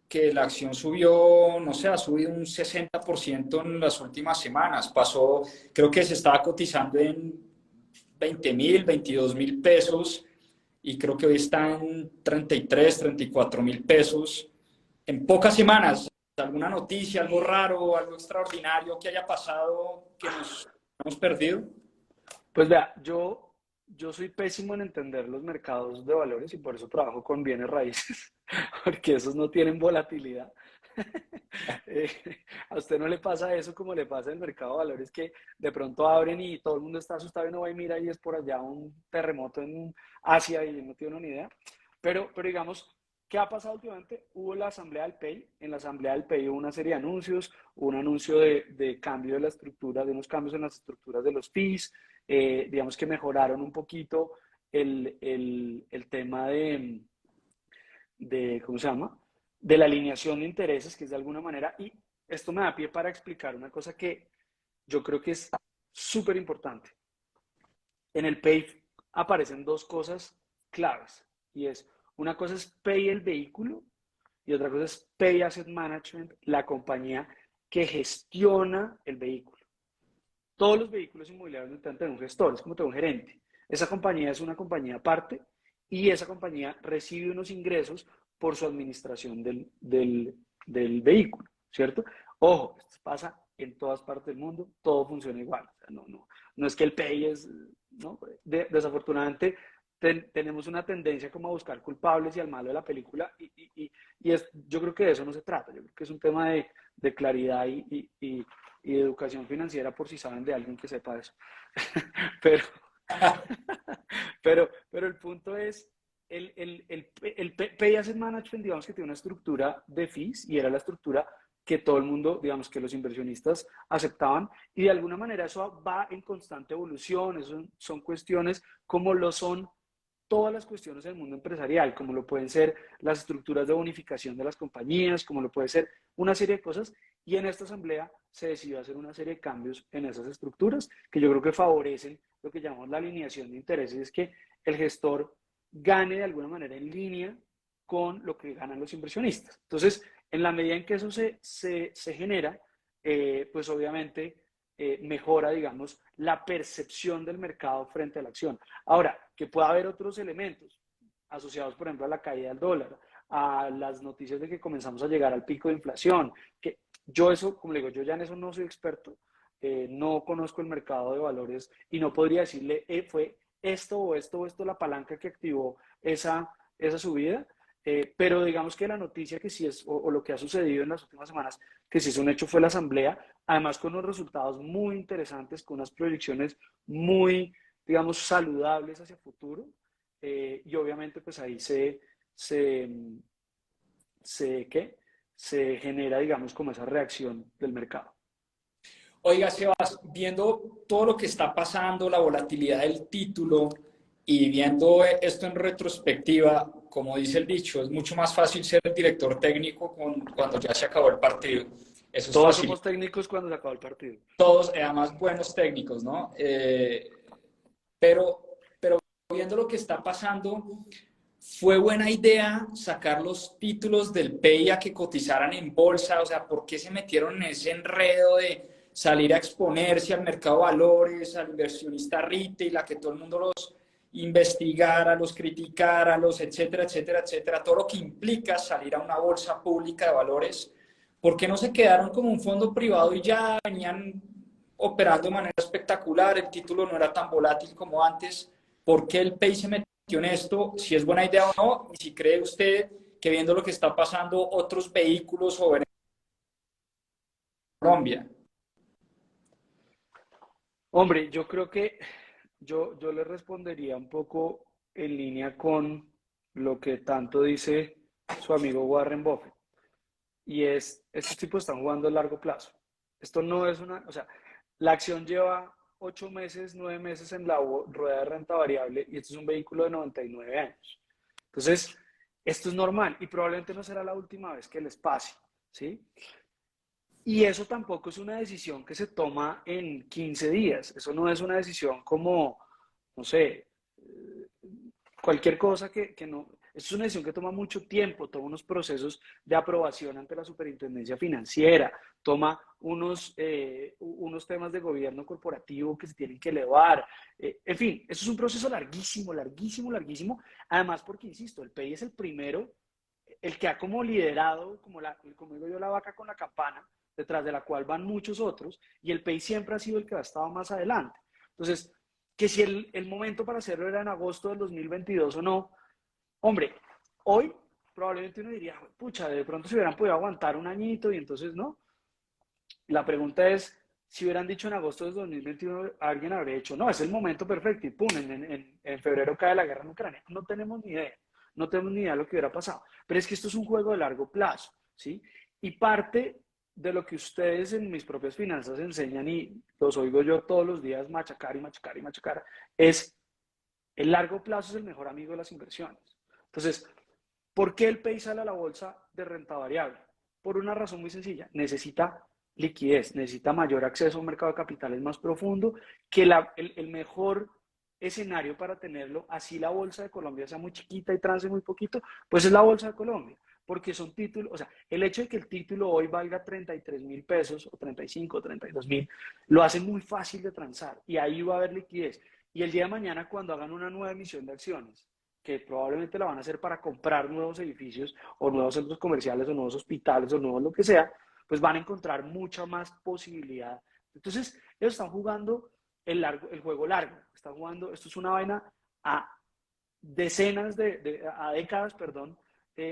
Que la acción subió, no sé, ha subido un 60% en las últimas semanas. Pasó, creo que se estaba cotizando en 20.000, 22.000 pesos y creo que hoy está en 33, 34.000 pesos. En pocas semanas, ¿alguna noticia, algo raro, algo extraordinario que haya pasado que nos hemos perdido? Pues vea, yo soy pésimo en entender los mercados de valores y por eso trabajo con bienes raíces, porque esos no tienen volatilidad. Eh, a usted no le pasa eso como le pasa en el mercado de valores, que de pronto abren y todo el mundo está asustado y no va y mira y es por allá un terremoto en Asia y no tiene una idea. Pero digamos, ¿qué ha pasado últimamente? Hubo la asamblea del PEI, en la asamblea del PEI hubo una serie de anuncios, hubo un anuncio de cambio de la estructura, de unos cambios en las estructuras de los fees, digamos que mejoraron un poquito el tema ¿cómo se llama? De la alineación de intereses, que es de alguna manera, y esto me da pie para explicar una cosa que yo creo que es súper importante. En el PAY aparecen dos cosas claves, y es, una cosa es PAY el vehículo, y otra cosa es Pay Asset Management, la compañía que gestiona el vehículo. Todos los vehículos inmobiliarios necesitan tener un gestor, es como tener un gerente. Esa compañía es una compañía aparte y esa compañía recibe unos ingresos por su administración del vehículo, ¿cierto? Ojo, esto pasa en todas partes del mundo, todo funciona igual. O sea, no es que el PEI es, ¿no? Desafortunadamente tenemos una tendencia como a buscar culpables y al malo de la película yo creo que de eso no se trata. Yo creo que es un tema de claridad y de educación financiera por si saben de alguien que sepa eso. Pero, pero el punto es, el Pay Asset Management, digamos que tiene una estructura de fees y era la estructura que todo el mundo, digamos que los inversionistas aceptaban y de alguna manera eso va en constante evolución, eso son cuestiones como lo son todas las cuestiones del mundo empresarial, como lo pueden ser las estructuras de bonificación de las compañías, como lo puede ser una serie de cosas, y en esta asamblea se decidió hacer una serie de cambios en esas estructuras que yo creo que favorecen lo que llamamos la alineación de intereses, es que el gestor gane de alguna manera en línea con lo que ganan los inversionistas. Entonces, en la medida en que eso se genera, pues obviamente mejora, digamos, la percepción del mercado frente a la acción. Ahora, que pueda haber otros elementos asociados, por ejemplo, a la caída del dólar, a las noticias de que comenzamos a llegar al pico de inflación, que yo eso, como le digo, yo ya en eso no soy experto, no conozco el mercado de valores y no podría decirle, fue esto o esto o esto la palanca que activó esa subida, pero digamos que la noticia que sí es, o lo que ha sucedido en las últimas semanas, que sí es un hecho, fue la asamblea, además con unos resultados muy interesantes, con unas proyecciones muy, digamos, saludables hacia el futuro, y obviamente pues ahí se, ¿qué? Se genera, digamos, como esa reacción del mercado. Oiga, Sebas, viendo todo lo que está pasando, la volatilidad del título y viendo esto en retrospectiva, como dice el dicho, es mucho más fácil ser el director técnico cuando ya se acabó el partido. Eso es Todos fácil. somos técnicos cuando se acaba el partido. Todos, además, buenos técnicos, ¿no? Pero viendo lo que está pasando, ¿fue buena idea sacar los títulos del PEI a que cotizaran en bolsa? O sea, ¿por qué se metieron en ese enredo de salir a exponerse al mercado de valores, al inversionista retail, a que todo el mundo los investigara, los criticara, los etcétera, etcétera, etcétera? Todo lo que implica salir a una bolsa pública de valores. ¿Por qué no se quedaron como un fondo privado y ya venían operando de manera espectacular? El título no era tan volátil como antes. ¿Por qué el PEI se metió en esto? Si es buena idea o no, y si cree usted que viendo lo que está pasando otros vehículos o en Colombia. Hombre, yo creo que yo le respondería un poco en línea con lo que tanto dice su amigo Warren Buffett. Y estos tipos están jugando a largo plazo. Esto no es o sea, la acción lleva 8 meses, 9 meses en la rueda de renta variable y esto es un vehículo de 99 años. Entonces, esto es normal y probablemente no será la última vez que les pase, ¿sí? Y eso tampoco es una decisión que se toma en 15 días. Eso no es una decisión como, no sé, cualquier cosa que no. Esto es una decisión que toma mucho tiempo, toma unos procesos de aprobación ante la superintendencia financiera, toma unos temas de gobierno corporativo que se tienen que elevar. En fin, eso es un proceso larguísimo, larguísimo, larguísimo. Además, porque, insisto, el PEI es el primero, el que ha como liderado, como digo yo, la vaca con la campana, detrás de la cual van muchos otros, y el PEI siempre ha sido el que ha estado más adelante. Entonces, que si el momento para hacerlo era en agosto del 2022 o no, hombre, hoy probablemente uno diría, pucha, de pronto se hubieran podido aguantar un añito y entonces no. La pregunta es, si hubieran dicho en agosto del 2021, alguien habría dicho, no, es el momento perfecto y pum, en febrero cae la guerra en Ucrania. No tenemos ni idea, no tenemos ni idea de lo que hubiera pasado. Pero es que esto es un juego de largo plazo, ¿sí? Y parte de lo que ustedes en mis propias finanzas enseñan y los oigo yo todos los días machacar y machacar y machacar, es el largo plazo es el mejor amigo de las inversiones. Entonces, ¿por qué el PEI sale a la bolsa de renta variable? Por una razón muy sencilla, necesita liquidez, necesita mayor acceso a un mercado de capitales más profundo, que el mejor escenario para tenerlo, así la bolsa de Colombia sea muy chiquita y trance muy poquito, pues es la bolsa de Colombia, porque son títulos, o sea, el hecho de que el título hoy valga 33.000 pesos o 35 o 32.000, lo hace muy fácil de transar y ahí va a haber liquidez. Y el día de mañana cuando hagan una nueva emisión de acciones, que probablemente la van a hacer para comprar nuevos edificios o nuevos centros comerciales o nuevos hospitales o nuevos lo que sea, pues van a encontrar mucha más posibilidad. Entonces, ellos están jugando el juego largo, están jugando, esto es una vaina a a décadas, perdón,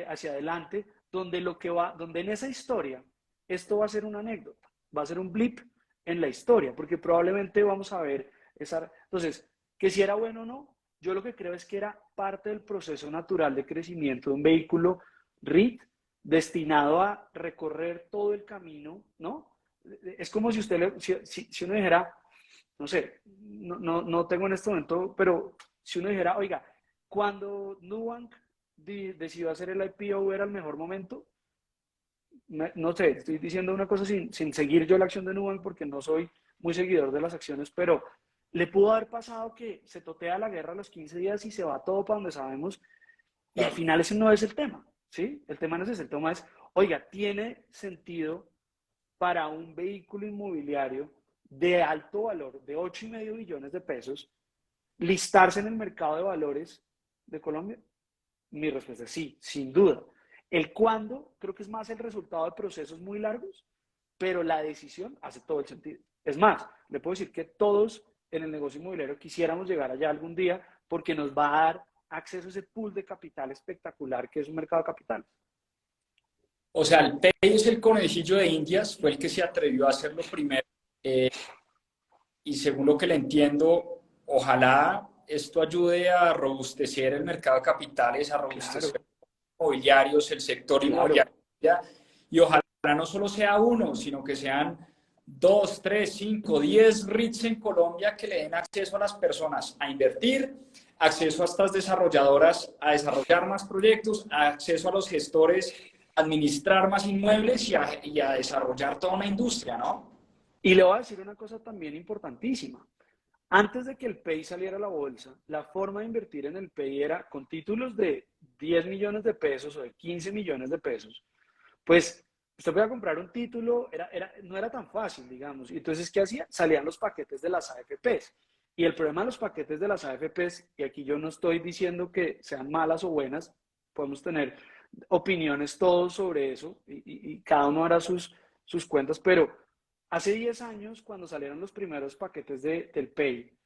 hacia adelante, donde en esa historia, esto va a ser una anécdota, va a ser un blip en la historia, porque probablemente vamos a ver entonces, que si era bueno o no, yo lo que creo es que era parte del proceso natural de crecimiento de un vehículo RIT destinado a recorrer todo el camino, ¿no? Es como si si uno dijera, no sé, no tengo en este momento, pero si uno dijera, oiga, cuando Nubank decidió hacer el IPO era el mejor momento, no sé, estoy diciendo una cosa sin seguir yo la acción de Nubank porque no soy muy seguidor de las acciones, pero le pudo haber pasado que se totea la guerra a los 15 días y se va todo para donde sabemos, y al final ese no es el tema, ¿sí? El tema no es ese, el tema es, oiga, ¿tiene sentido para un vehículo inmobiliario de alto valor, de 8,5 billones de pesos, listarse en el mercado de valores de Colombia? Mi respuesta es sí, sin duda. El cuándo creo que es más el resultado de procesos muy largos, pero la decisión hace todo el sentido. Es más, le puedo decir que todos en el negocio inmobiliario quisiéramos llegar allá algún día porque nos va a dar acceso a ese pool de capital espectacular que es un mercado de capitales. O sea, el PEI es el conejillo de Indias, fue el que se atrevió a hacerlo primero. Y según lo que le entiendo, ojalá esto ayude a robustecer el mercado de capitales, a robustecer Claro, los inmobiliarios, el sector claro. inmobiliario. Y ojalá no solo sea uno, sino que sean 2, 3, 5, 10 REITs en Colombia que le den acceso a las personas a invertir, acceso a estas desarrolladoras a desarrollar más proyectos, acceso a los gestores a administrar más inmuebles y a desarrollar toda una industria, ¿no? Y le voy a decir una cosa también importantísima. Antes de que el PEI saliera a la bolsa, la forma de invertir en el PEI era con títulos de 10 millones de pesos o de 15 millones de pesos. Pues usted podía comprar un título, no era tan fácil, digamos. Y entonces, ¿qué hacía? Salían los paquetes de las AFPs. Y el problema de los paquetes de las AFPs, y aquí yo no estoy diciendo que sean malas o buenas, podemos tener opiniones todos sobre eso y cada uno hará sus cuentas, pero hace 10 años, cuando salieron los primeros paquetes del PEI,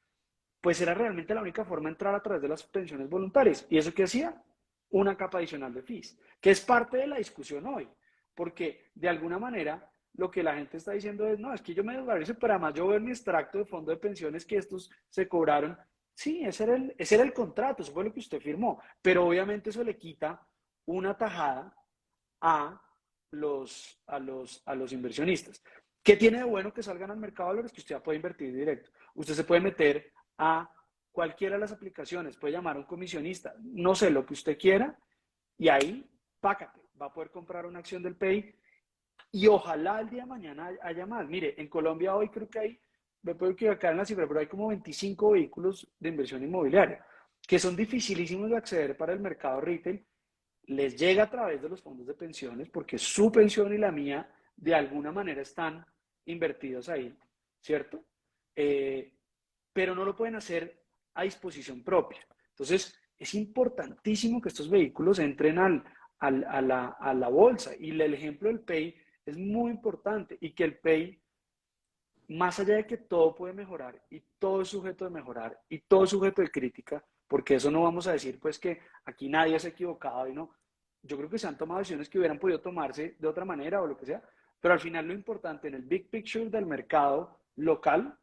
pues era realmente la única forma de entrar a través de las pensiones voluntarias. ¿Y eso qué hacía? Una capa adicional de fees, que es parte de la discusión hoy, porque de alguna manera lo que la gente está diciendo es, no, es que yo me desvalorizo, pero además yo veo en mi extracto de fondo de pensiones que estos se cobraron. Sí, ese era el contrato, eso fue lo que usted firmó, pero obviamente eso le quita una tajada a los inversionistas. ¿Qué tiene de bueno que salgan al mercado de valores? Que usted ya puede invertir directo. Usted se puede meter a cualquiera de las aplicaciones, puede llamar a un comisionista, no sé, lo que usted quiera, y ahí, pácate, va a poder comprar una acción del PEI y ojalá el día de mañana haya más. Mire, en Colombia hoy creo que me puedo equivocar en la cifra, pero hay como 25 vehículos de inversión inmobiliaria que son dificilísimos de acceder para el mercado retail, les llega a través de los fondos de pensiones porque su pensión y la mía de alguna manera están invertidos ahí, ¿cierto? Pero no lo pueden hacer a disposición propia. Entonces, es importantísimo que estos vehículos entren a la bolsa y el ejemplo del PEI es muy importante y que el PEI, más allá de que todo puede mejorar y todo es sujeto de mejorar y todo es sujeto de crítica, porque eso no vamos a decir pues que aquí nadie se ha equivocado y no, yo creo que se han tomado decisiones que hubieran podido tomarse de otra manera o lo que sea, pero al final lo importante en el big picture del mercado local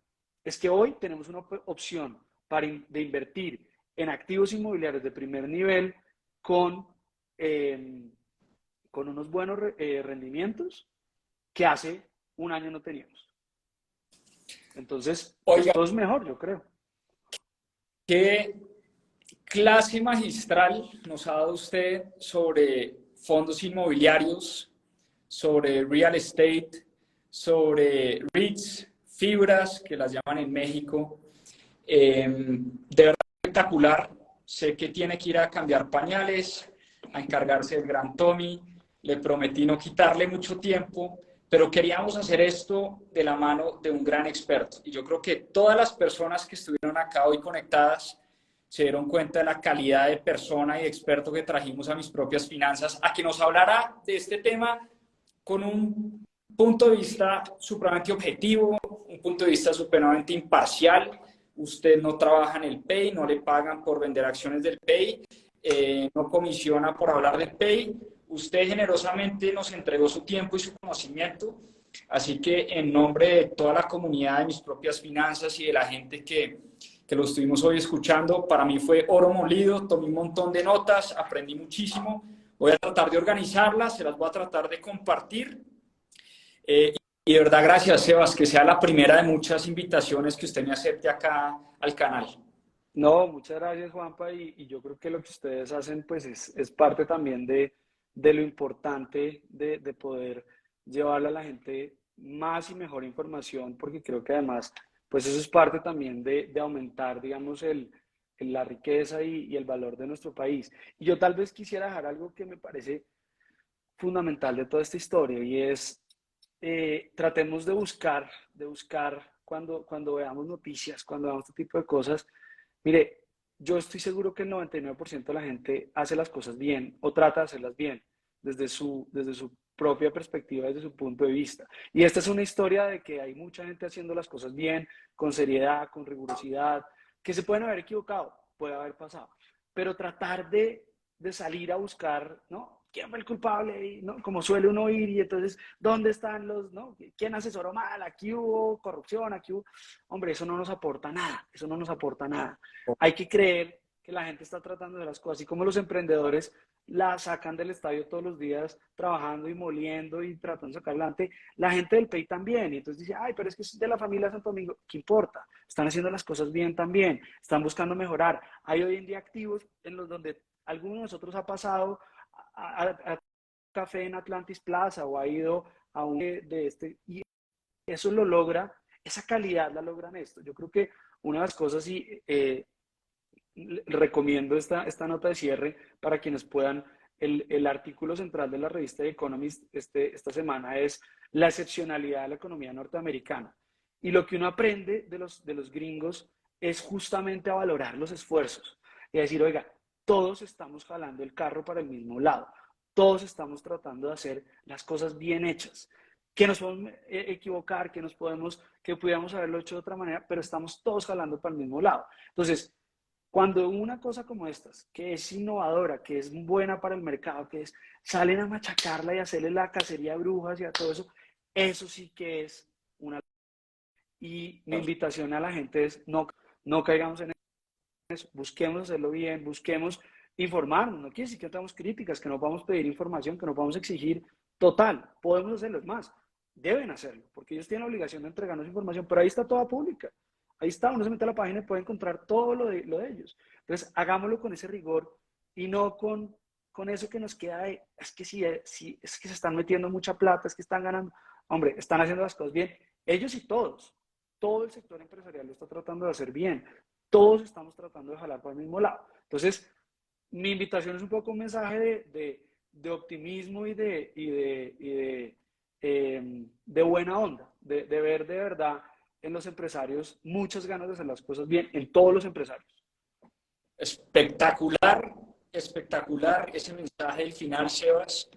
es que hoy tenemos una opción de invertir en activos inmobiliarios de primer nivel con, eh, con unos buenos rendimientos que hace un año no teníamos. Entonces, pues Oiga, todo es mejor, yo creo. qué clase magistral nos ha dado usted sobre fondos inmobiliarios, sobre real estate, sobre REITs, fibras, que las llaman en México. De verdad espectacular. Sé que tiene que ir a cambiar pañales, a encargarse del gran Tommy. Le prometí no quitarle mucho tiempo, pero queríamos hacer esto de la mano de un gran experto. Y yo creo que todas las personas que estuvieron acá hoy conectadas se dieron cuenta de la calidad de persona y de experto que trajimos a Mis Propias Finanzas, a que nos hablara de este tema con un punto de vista supremamente objetivo, un punto de vista supremamente imparcial. Usted no trabaja en el PEI, no le pagan por vender acciones del PEI, no comisiona por hablar del PEI. Usted generosamente nos entregó su tiempo y su conocimiento. Así que en nombre de toda la comunidad, de mis propias finanzas y de la gente que lo estuvimos hoy escuchando, para mí fue oro molido, tomé un montón de notas, aprendí muchísimo. Voy a tratar de organizarlas, se las voy a tratar de compartir. Y de verdad, gracias, Sebas, que sea la primera de muchas invitaciones que usted me acepte acá al canal. No, muchas gracias, Juanpa, y yo creo que lo que ustedes hacen pues es parte también de lo importante de poder llevarle a la gente más y mejor información, porque creo que además pues eso es parte también de aumentar, digamos, la riqueza y el valor de nuestro país. Y yo tal vez quisiera dejar algo que me parece fundamental de toda esta historia y es tratemos de buscar cuando veamos noticias, cuando veamos este tipo de cosas. Mire, yo estoy seguro que el 99% de la gente hace las cosas bien o trata de hacerlas bien desde su propia perspectiva, desde su punto de vista. Y esta es una historia de que hay mucha gente haciendo las cosas bien, con seriedad, con rigurosidad, que se pueden haber equivocado, puede haber pasado, pero tratar de salir a buscar, ¿no? ¿Quién fue el culpable? ¿No? Como suele uno ir y entonces, ¿dónde están los, no? ¿Quién asesoró mal? Aquí hubo corrupción, aquí hubo... Hombre, eso no nos aporta nada, eso no nos aporta nada. Hay que creer que la gente está tratando de las cosas, así como los emprendedores la sacan del estadio todos los días trabajando y moliendo y tratando de sacar adelante, la gente del PEI también. Y entonces dice, ay, pero es que es de la familia Santo Domingo. ¿Qué importa? Están haciendo las cosas bien también, están buscando mejorar. Hay hoy en día activos en los donde alguno de nosotros ha pasado a café en Atlantis Plaza o ha ido a un de este, y eso lo logra, esa calidad la logran esto. Yo creo que una de las cosas, y recomiendo esta nota de cierre para quienes puedan, el artículo central de la revista The Economist esta semana es la excepcionalidad de la economía norteamericana. Y lo que uno aprende de los gringos es justamente a valorar los esfuerzos y a decir, oiga, todos estamos jalando el carro para el mismo lado, todos estamos tratando de hacer las cosas bien hechas, que nos podemos equivocar, que pudiéramos haberlo hecho de otra manera, pero estamos todos jalando para el mismo lado. Entonces, cuando una cosa como estas, que es innovadora, que es buena para el mercado, que es, salen a machacarla y hacerle la cacería de brujas y a todo eso, eso sí que es una... Y mi invitación a la gente es, no caigamos en eso, busquemos hacerlo bien, busquemos informarnos, no quiere decir que no tengamos críticas, que no podamos pedir información, que no podamos exigir, total, podemos hacerlo, es más, deben hacerlo, porque ellos tienen la obligación de entregarnos información, pero ahí está toda pública. Ahí está, uno se mete a la página y puede encontrar todo lo de ellos. Entonces, hagámoslo con ese rigor y no con eso que nos queda de, es que sí, es que se están metiendo mucha plata, es que están ganando. Hombre, están haciendo las cosas bien. Ellos y todos, todo el sector empresarial lo está tratando de hacer bien. Todos estamos tratando de jalar para el mismo lado. Entonces, mi invitación es un poco un mensaje de optimismo de buena onda, de ver de verdad en los empresarios muchas ganas de hacer las cosas bien, en todos los empresarios. Espectacular, espectacular ese mensaje del final, Sebas.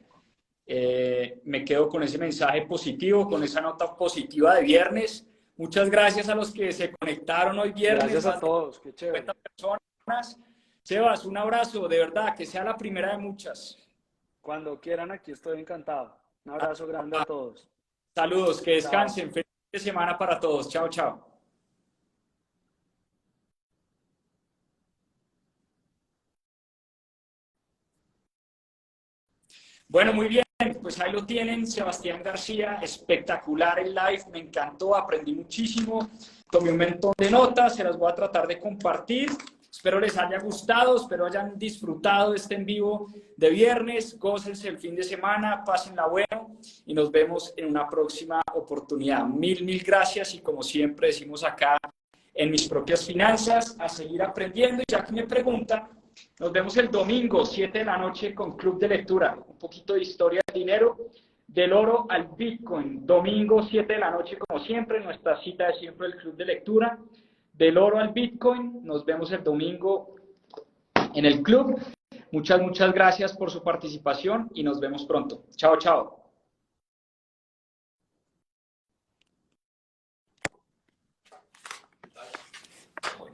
Me quedo con ese mensaje positivo, con esa nota positiva de viernes. Muchas gracias a los que se conectaron hoy viernes. Gracias a todos, qué chévere. 50 personas. Sebas, un abrazo, de verdad, que sea la primera de muchas. Cuando quieran, aquí estoy encantado. Un abrazo grande a todos. Saludos, que Chao. descansen. Feliz semana para todos. Chao, chao. Bueno, muy bien, pues ahí lo tienen, Sebastián García, espectacular el live, me encantó, aprendí muchísimo, tomé un montón de notas, se las voy a tratar de compartir, espero les haya gustado, espero hayan disfrutado de este en vivo de viernes, gócense el fin de semana, pásenla bueno y nos vemos en una próxima oportunidad. Mil gracias y como siempre decimos acá en Mis Propias Finanzas, a seguir aprendiendo y ya que me preguntan, nos vemos el domingo, 7 de la noche, con Club de Lectura. Un poquito de historia del dinero, del oro al Bitcoin. Domingo, 7 de la noche, como siempre, nuestra cita de siempre del Club de Lectura. Del oro al Bitcoin. Nos vemos el domingo en el club. Muchas gracias por su participación y nos vemos pronto. Chao, chao.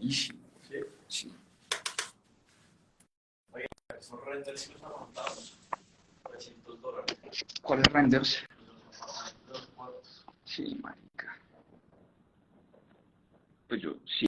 buenísimo. Sí. Sí. Oye, esos renders sí los aguantamos. $300. ¿Cuáles renders? Los cuadros. Sí, marica. Pues yo sí